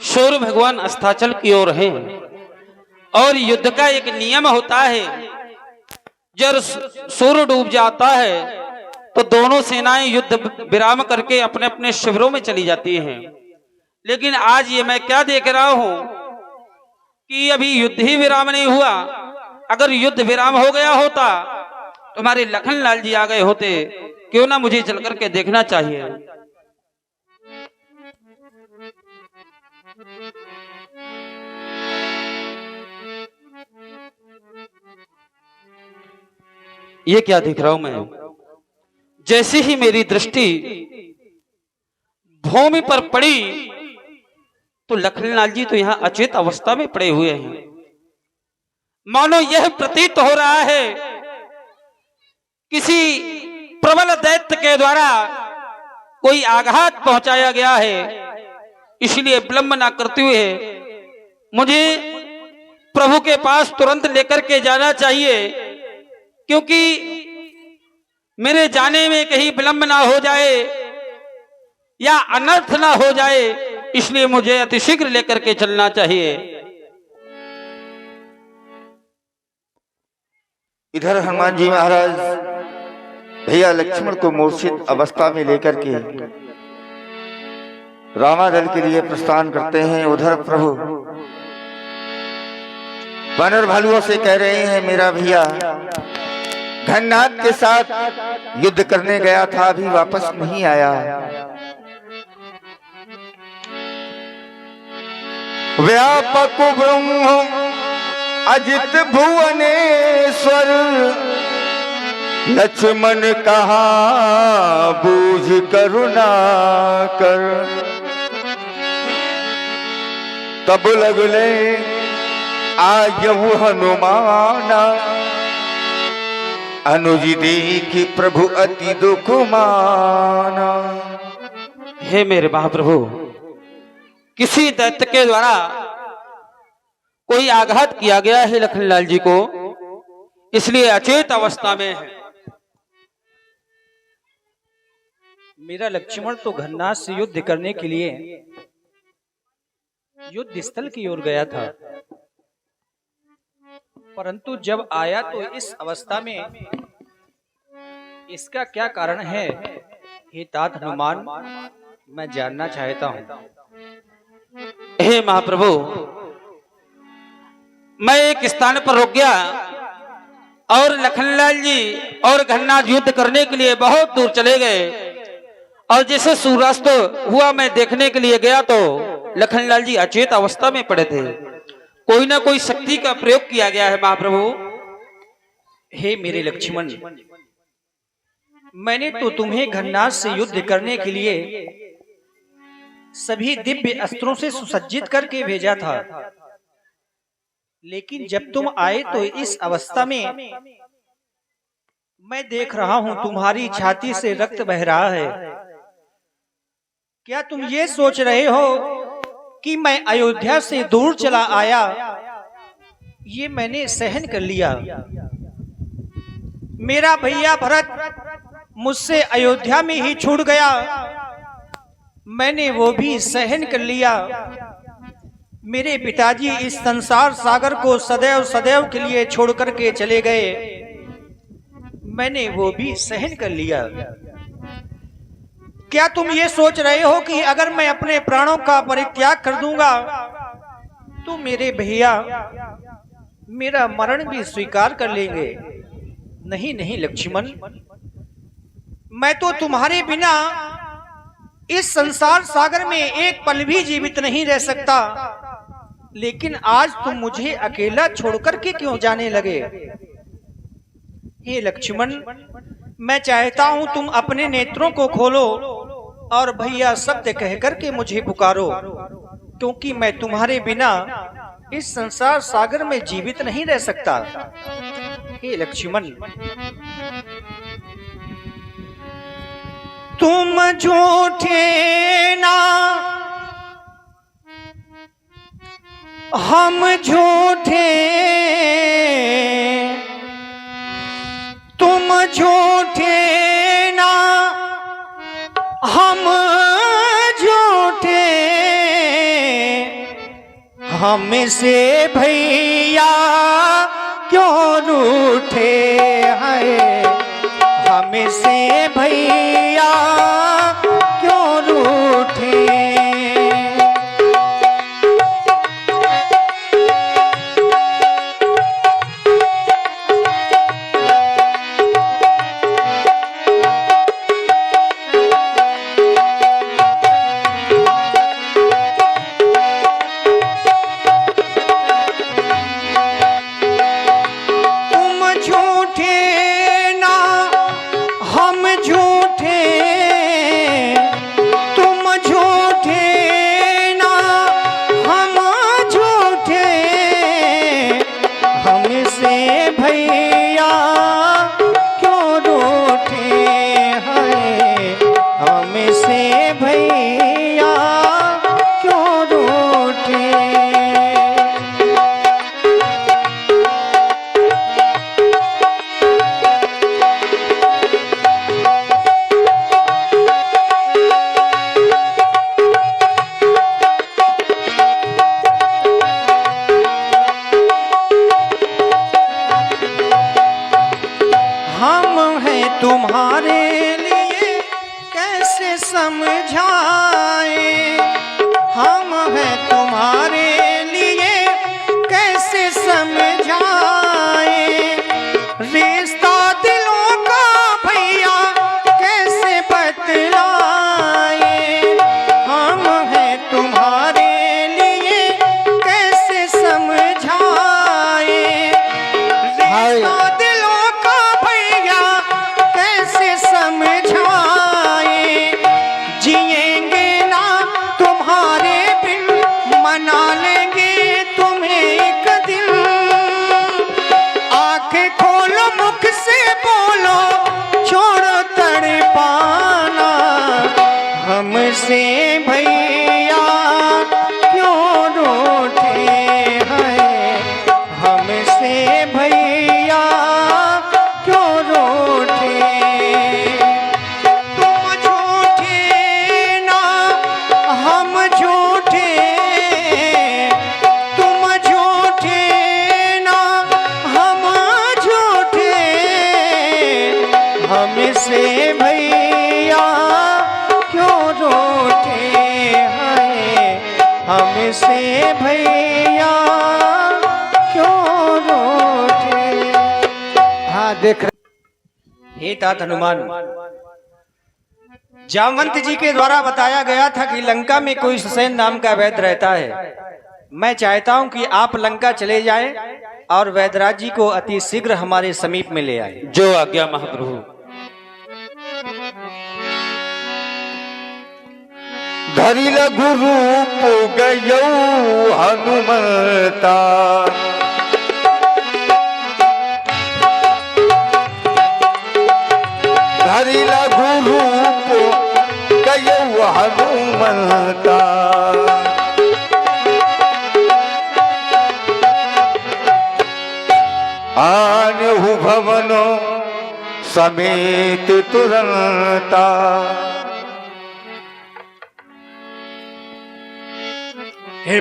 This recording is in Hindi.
सूर्य भगवान अस्ताचल की ओर हैं और युद्ध का एक नियम होता है, जब सूर्य डूब जाता है तो दोनों सेनाएं युद्ध विराम करके अपने अपने शिविरों में चली जाती हैं। लेकिन आज ये मैं क्या देख रहा हूं कि अभी युद्ध ही विराम नहीं हुआ। अगर युद्ध विराम हो गया होता तो हमारे लखन लाल जी आ गए होते, क्यों ना मुझे चल करके देखना चाहिए। ये क्या देख रहा हूं मैं? जैसे ही मेरी दृष्टि भूमि पर पड़ी तो लखनलाल जी तो यहां अचेत अवस्था में पड़े हुए हैं। मानो यह प्रतीत हो रहा है किसी प्रबल दैत्य के द्वारा कोई आघात पहुंचाया गया है। इसलिए विलंब ना करते हुए मुझे प्रभु के पास तुरंत लेकर के जाना चाहिए, क्योंकि मेरे जाने में कहीं विलंब ना हो जाए या अनर्थ ना हो जाए, इसलिए मुझे अतिशीघ्र लेकर के चलना चाहिए। इधर हनुमान जी महाराज भैया लक्ष्मण को मूर्छित अवस्था में लेकर के रामादल के लिए प्रस्थान करते हैं। उधर प्रभु वानर भालुओं से कह रहे हैं, मेरा भैया घननाद के साथ युद्ध करने गया था, अभी वापस नहीं आया। व्यापक ब्रह्म अजित भुवनेश्वर, लक्ष्मण कहा बूझ करुणा कर। तब लगले आयहु हनुमाना, अनुज देखी प्रभु अति दुख माना। हे मेरे महाप्रभु, किसी दैत्य के द्वारा कोई आघात किया गया है लखनलाल जी को, इसलिए अचेत अवस्था में है। मेरा लक्ष्मण तो घननाद से युद्ध करने के लिए युद्ध स्थल की ओर गया था, परंतु जब आया तो इस अवस्था में, इसका क्या कारण है हे तात हनुमान, मैं जानना चाहता हूं। हे महाप्रभु, मैं एक स्थान पर रुक गया और लखनलाल जी और घननाद युद्ध करने के लिए बहुत दूर चले गए, और जैसे सूर्यास्त हुआ मैं देखने के लिए गया तो लखनलाल जी अचेत अवस्था में पड़े थे। कोई ना कोई शक्ति का प्रयोग किया गया है महाप्रभु। हे मेरे लक्ष्मण, मैंने तो तुम्हें घननाद से युद्ध करने के लिए सभी दिव्य अस्त्रों से सुसज्जित करके भेजा था, लेकिन जब तुम आए तो इस अवस्था में मैं देख रहा हूं तुम्हारी छाती से रक्त बह रहा है। क्या तुम ये सोच रहे हो कि मैं अयोध्या से दूर चला आया? ये मैंने सहन कर लिया। मेरा भैया भरत मुझसे अयोध्या में ही छूट गया, मैंने वो भी सहन कर लिया। मेरे पिताजी इस संसार सागर को सदैव सदैव के लिए छोड़ करके चले गए, मैंने वो भी सहन कर लिया। क्या तुम ये सोच रहे हो कि अगर मैं अपने प्राणों का परित्याग कर दूंगा तो मेरे भैया मेरा मरण भी स्वीकार कर लेंगे? नहीं नहीं लक्ष्मण, मैं तो तुम्हारे बिना इस संसार सागर में एक पल भी जीवित नहीं रह सकता, लेकिन आज तुम मुझे अकेला छोड़कर के क्यों जाने लगे? हे लक्ष्मण, मैं चाहता हूं तुम अपने नेत्रों को खोलो और भैया सत्य कहकर के मुझे पुकारो, क्योंकि मैं तुम्हारे बिना इस संसार सागर में जीवित नहीं रह सकता। हे लक्ष्मण, तुम झूठे ना हम झूठे, तुम झूठे ना हम झूठे, हमसे भैया क्यों रूठे हैं, हमसे भैया क्यों रूठे। तुम्हारे लिए कैसे समझाए, हम हैं तुम्हारे लिए कैसे समझाए। रिश्ता दिलों का भैया कैसे बतलाए, हम हैं तुम्हारे लिए कैसे समझाए। रिश्ता दिलों का भैया कैसे समझाए, जिएंगे ना तुम्हारे बिन, मना लेंगे तुम्हें एक दिन। आंखें खोलो मुख से बोलो, छोड़ो तड़पाना, हमसे भैया क्यों रूठे हैं, हमसे भैया क्यों रूठे। तुम झूठे ना हम झूठे, तुम झूठे ना हम झूठे, हमसे भैया क्यों रूठे हैं, हमसे भैया क्यों रूठे। हाँ देख रहे। हे तात हनुमान, जामवंत जी के द्वारा बताया गया था कि लंका में कोई सुसैन नाम का वैद्य रहता है। मैं चाहता हूं कि आप लंका चले जाएं और वैद्यराज जी को अति शीघ्र हमारे समीप में ले आए। जो आज्ञा महाप्रभु। धरि लघु रूप गयो हनुमता, धरि लघु रूप गयो हनुमता। आनहु भवनो समेत तुरंता, हे